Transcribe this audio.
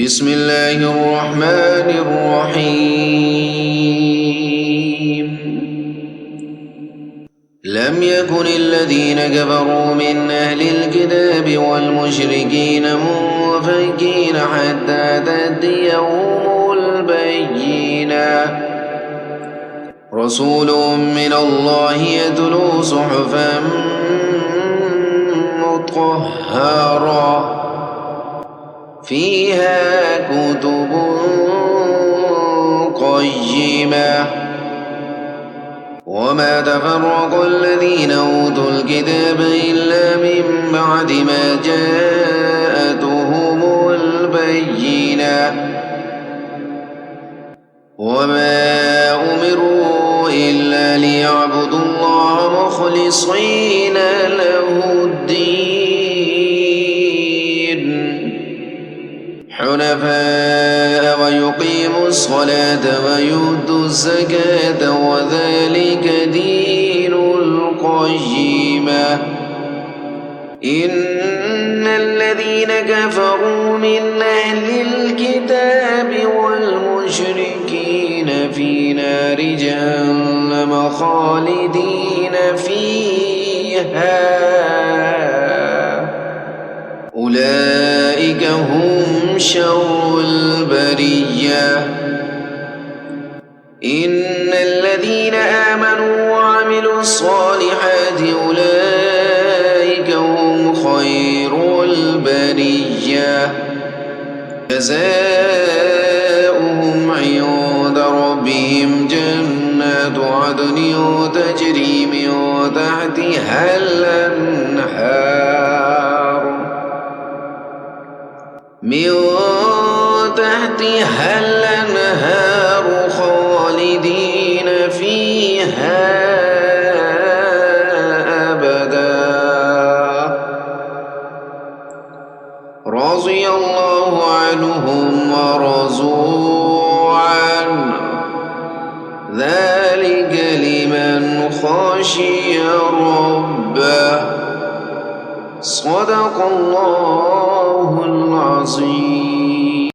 بسم الله الرحمن الرحيم. لم يكن الذين كفروا من أهل الكتاب والمشركين منفكين حتى تأتيهم البينة. رسول من الله يتلو صحفا مطهرة فيها كتب قيمة. وما تفرق الذين أوتوا الكتاب إلا من بعد ما جاءتهم البينة. وما أمروا إلا ليعبدوا الله مخلصين له الدين حنفاء ويقيموا الصلاة ويؤتوا الزكاة وذلك دين القيمة. إن الذين كفروا من أهل الكتاب والمشركين في نار جهنم خالدين فيها أولئك هم شر البرية. إن الذين آمنوا وعملوا الصالحات أولئك هم خير البرية. جزاؤهم عند ربهم جنات عدن تجري من تحتها الأنهار خالدين فيها أبدا. رضي الله عنهم ورضوا عنه ذلك لمن خشي ربه. صدق الله العظيم.